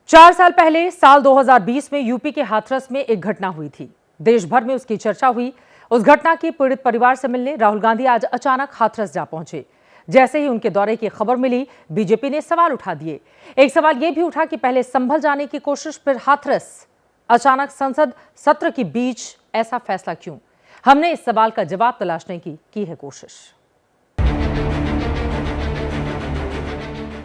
4 साल पहले साल 2020 में यूपी के हाथरस में एक घटना हुई थी। देश भर में उसकी चर्चा हुई। उस घटना के पीड़ित परिवार से मिलने राहुल गांधी आज अचानक हाथरस जा पहुंचे। जैसे ही उनके दौरे की खबर मिली, बीजेपी ने सवाल उठा दिए। एक सवाल यह भी उठा कि पहले संभल जाने की कोशिश, फिर हाथरस। अचानक संसद सत्र के बीच ऐसा फैसला क्यों? हमने इस सवाल का जवाब तलाशने की है कोशिश।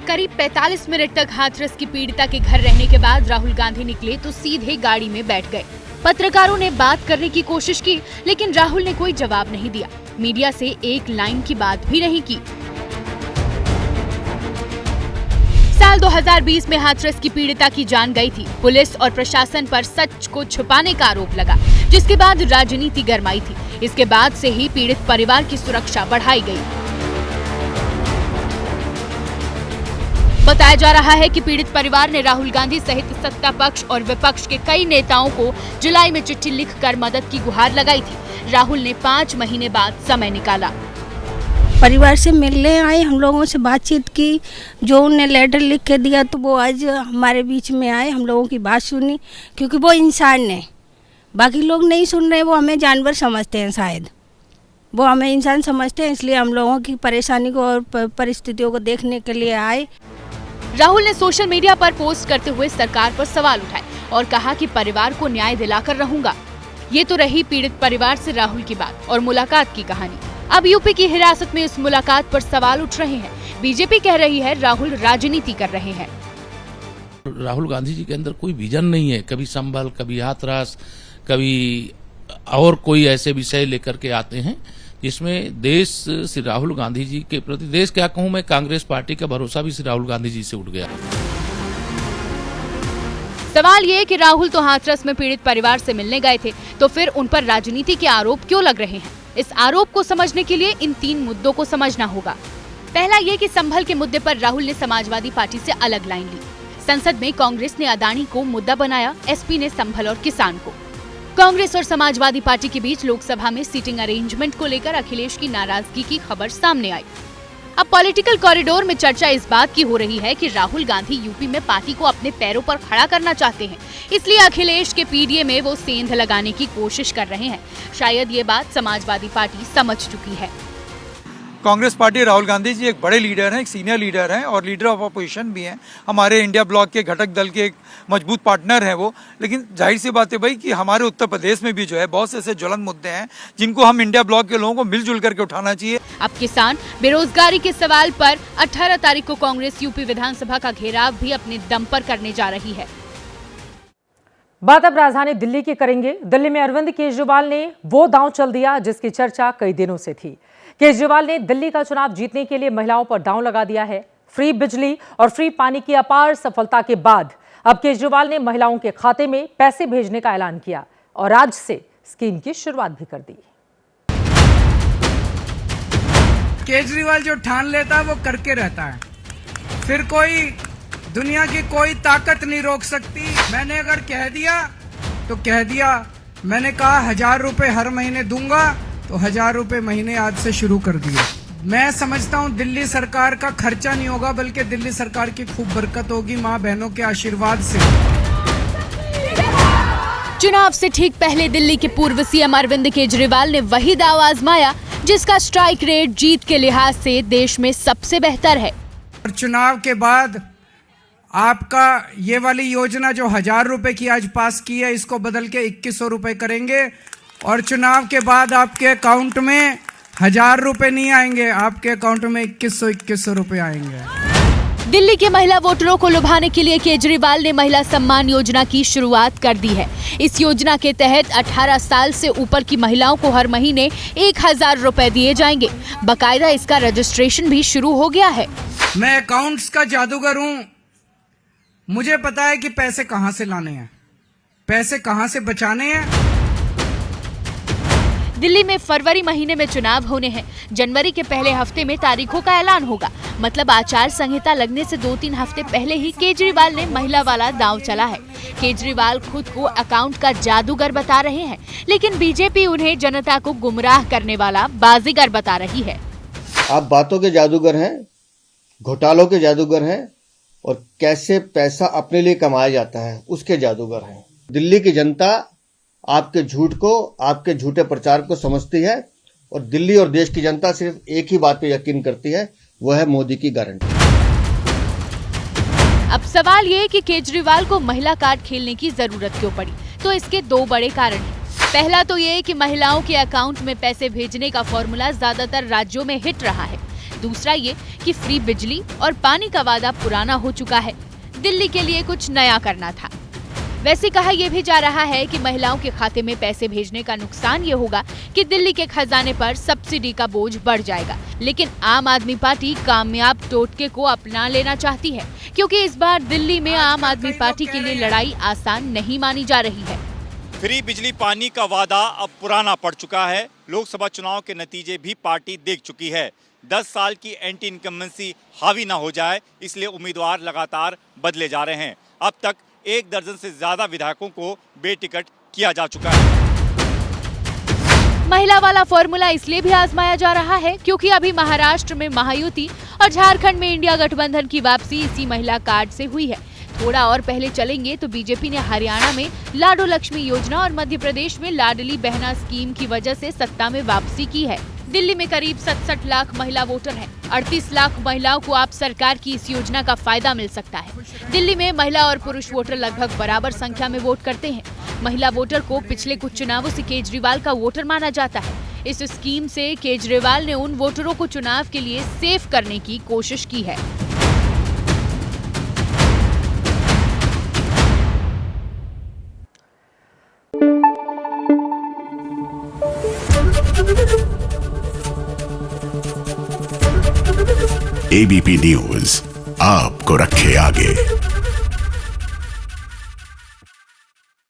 करीब 45 मिनट तक हाथरस की पीड़िता के घर रहने के बाद राहुल गांधी निकले तो सीधे गाड़ी में बैठ गए। पत्रकारों ने बात करने की कोशिश की, लेकिन राहुल ने कोई जवाब नहीं दिया। मीडिया से एक लाइन की बात भी नहीं की। साल 2020 में हाथरस की पीड़िता की जान गई थी। पुलिस और प्रशासन पर सच को छुपाने का आरोप लगा, जिसके बाद राजनीति गरमाई थी। इसके बाद से ही पीड़ित परिवार की सुरक्षा बढ़ाई गई। बताया जा रहा है कि पीड़ित परिवार ने राहुल गांधी सहित सत्ता पक्ष और विपक्ष के कई नेताओं को जुलाई में चिट्ठी लिखकर मदद की गुहार लगाई थी। राहुल ने 5 महीने बाद समय निकाला। परिवार से मिलने आए, हम लोगों से बातचीत की। जो उन्हें लेटर लिख के दिया तो वो आज हमारे बीच में आए, हम लोगों की बात सुनी, क्योंकि वो इंसान है। बाकी लोग नहीं सुन रहे, वो हमें जानवर समझते हैं। शायद वो हमें इंसान समझते हैं, इसलिए हम लोगों की परेशानी को और परिस्थितियों को देखने के लिए आए। राहुल ने सोशल मीडिया पर पोस्ट करते हुए सरकार पर सवाल उठाए और कहा कि परिवार को न्याय दिलाकर रहूंगा। ये तो रही पीड़ित परिवार से राहुल की बात और मुलाकात की कहानी। अब यूपी की हिरासत में इस मुलाकात पर सवाल उठ रहे हैं। बीजेपी कह रही है राहुल राजनीति कर रहे हैं। राहुल गांधी जी के अंदर कोई विजन नहीं है। कभी संभल, कभी हाथरस, कभी और कोई ऐसे विषय लेकर के आते हैं जिसमें देश श्री राहुल गांधी जी के प्रति, देश क्या कहूं मैं, कांग्रेस पार्टी का भरोसा भी श्री राहुल गांधी जी से उठ गया। सवाल ये कि राहुल तो हाथरस में पीड़ित परिवार से मिलने गए थे, तो फिर उन पर राजनीति के आरोप क्यों लग रहे हैं? इस आरोप को समझने के लिए इन 3 मुद्दों को समझना होगा। पहला ये कि संभल के मुद्दे पर राहुल ने समाजवादी पार्टी से अलग लाइन ली। संसद में कांग्रेस ने अदानी को मुद्दा बनाया, एसपी ने संभल और किसान को। कांग्रेस और समाजवादी पार्टी के बीच लोकसभा में सीटिंग अरेंजमेंट को लेकर अखिलेश की नाराजगी की खबर सामने आई। अब पॉलिटिकल कॉरिडोर में चर्चा इस बात की हो रही है कि राहुल गांधी यूपी में पार्टी को अपने पैरों पर खड़ा करना चाहते हैं, इसलिए अखिलेश के पीडीए में वो सेंध लगाने की कोशिश कर रहे हैं। शायद ये बात समाजवादी पार्टी समझ चुकी है। कांग्रेस पार्टी, राहुल गांधी जी एक बड़े लीडर हैं, एक सीनियर लीडर हैं और लीडर ऑफ अपोजिशन भी हैं। हमारे इंडिया ब्लॉक के घटक दल के एक मजबूत पार्टनर हैं वो। लेकिन जाहिर सी बात है भाई कि हमारे उत्तर प्रदेश में भी जो है बहुत से ऐसे ज्वलंत मुद्दे हैं जिनको हम इंडिया ब्लॉक के लोगों को मिलजुल करके उठाना चाहिए। अब किसान बेरोजगारी के सवाल पर 18 तारीख को कांग्रेस यूपी विधानसभा का घेराव भी अपने दम पर करने जा रही है। बात अब राजधानी दिल्ली की करेंगे। दिल्ली में अरविंद केजरीवाल ने वो दांव चल दिया जिसकी चर्चा कई दिनों से थी। केजरीवाल ने दिल्ली का चुनाव जीतने के लिए महिलाओं पर दांव लगा दिया है। फ्री बिजली और फ्री पानी की अपार सफलता के बाद अब केजरीवाल ने महिलाओं के खाते में पैसे भेजने का ऐलान किया और आज से स्कीम की शुरुआत भी कर दी। केजरीवाल जो ठान लेता है वो करके रहता है, फिर कोई दुनिया की कोई ताकत नहीं रोक सकती। मैंने अगर कह दिया तो कह दिया। मैंने कहा 1000 रुपए हर महीने दूंगा, तो 1000 रुपए महीने आज से शुरू कर दिए। मैं समझता हूँ दिल्ली सरकार का खर्चा नहीं होगा, बल्कि दिल्ली सरकार की खूब बरकत होगी माँ बहनों के आशीर्वाद से। चुनाव से ठीक पहले दिल्ली के पूर्व सीएम अरविंद केजरीवाल ने वही दाव आजमाया जिसका स्ट्राइक रेट जीत के लिहाज से देश में सबसे बेहतर है। और चुनाव के बाद आपका ये वाली योजना जो 1000 रुपए की आज पास की है, इसको बदल के 2100 रुपए करेंगे। और चुनाव के बाद आपके अकाउंट में 1000 रुपए नहीं आएंगे, आपके अकाउंट में 2100 रुपए आएंगे। दिल्ली के महिला वोटरों को लुभाने के लिए केजरीवाल ने महिला सम्मान योजना की शुरुआत कर दी है। इस योजना के तहत 18 साल से ऊपर की महिलाओं को हर महीने 1000 रुपए दिए जाएंगे। बाकायदा इसका रजिस्ट्रेशन भी शुरू हो गया है। मैं अकाउंट्स का जादूगर हूँ। मुझे पता है कि पैसे कहाँ से लाने हैं, पैसे कहाँ से बचाने हैं। दिल्ली में फरवरी महीने में चुनाव होने हैं। जनवरी के पहले हफ्ते में तारीखों का ऐलान होगा। मतलब आचार संहिता लगने से 2-3 हफ्ते पहले ही केजरीवाल ने महिला वाला दांव चला है। केजरीवाल खुद को अकाउंट का जादूगर बता रहे हैं, लेकिन बीजेपी उन्हें जनता को गुमराह करने वाला बाजीगर बता रही है। आप बातों के जादूगर हैं, घोटालों के जादूगर हैं, और कैसे पैसा अपने लिए कमाया जाता है उसके जादूगर हैं। दिल्ली की जनता आपके झूठ को, आपके झूठे प्रचार को समझती है और दिल्ली और देश की जनता सिर्फ एक ही बात पे यकीन करती है, वह है मोदी की गारंटी। अब सवाल ये कि केजरीवाल को महिला कार्ड खेलने की जरूरत क्यों पड़ी? तो इसके दो बड़े कारण हैं। पहला तो ये कि महिलाओं के अकाउंट में पैसे भेजने का फॉर्मूला ज्यादातर राज्यों में हिट रहा है। दूसरा ये कि फ्री बिजली और पानी का वादा पुराना हो चुका है, दिल्ली के लिए कुछ नया करना था। वैसे कहा यह भी जा रहा है कि महिलाओं के खाते में पैसे भेजने का नुकसान ये होगा कि दिल्ली के खजाने पर सब्सिडी का बोझ बढ़ जाएगा। लेकिन आम आदमी पार्टी कामयाब टोटके को अपना लेना चाहती है, क्योंकि इस बार दिल्ली में आम आदमी पार्टी के लिए लड़ाई आसान नहीं मानी जा रही है। फ्री बिजली पानी का वादा अब पुराना पड़ चुका है। लोकसभा चुनाव के नतीजे भी पार्टी देख चुकी है। 10 साल की एंटी इनकम्बेंसी हावी ना हो जाए, इसलिए उम्मीदवार लगातार बदले जा रहे हैं। अब तक 1 दर्जन से ज्यादा विधायकों को बेटिकट किया जा चुका है। महिला वाला फॉर्मूला इसलिए भी आजमाया जा रहा है क्योंकि अभी महाराष्ट्र में महायुति और झारखंड में इंडिया गठबंधन की वापसी इसी महिला कार्ड से हुई है। थोड़ा और पहले चलेंगे तो बीजेपी ने हरियाणा में लाडो लक्ष्मी योजना और मध्य प्रदेश में लाडली बहना स्कीम की वजह से सत्ता में वापसी की है। दिल्ली में करीब 67 लाख महिला वोटर हैं। 38 लाख महिलाओं को आप सरकार की इस योजना का फायदा मिल सकता है। दिल्ली में महिला और पुरुष वोटर लगभग बराबर संख्या में वोट करते हैं। महिला वोटर को पिछले कुछ चुनावों से केजरीवाल का वोटर माना जाता है। इस स्कीम से केजरीवाल ने उन वोटरों को चुनाव के लिए सेव करने की कोशिश की है। एबीपी न्यूज आपको रखे आगे।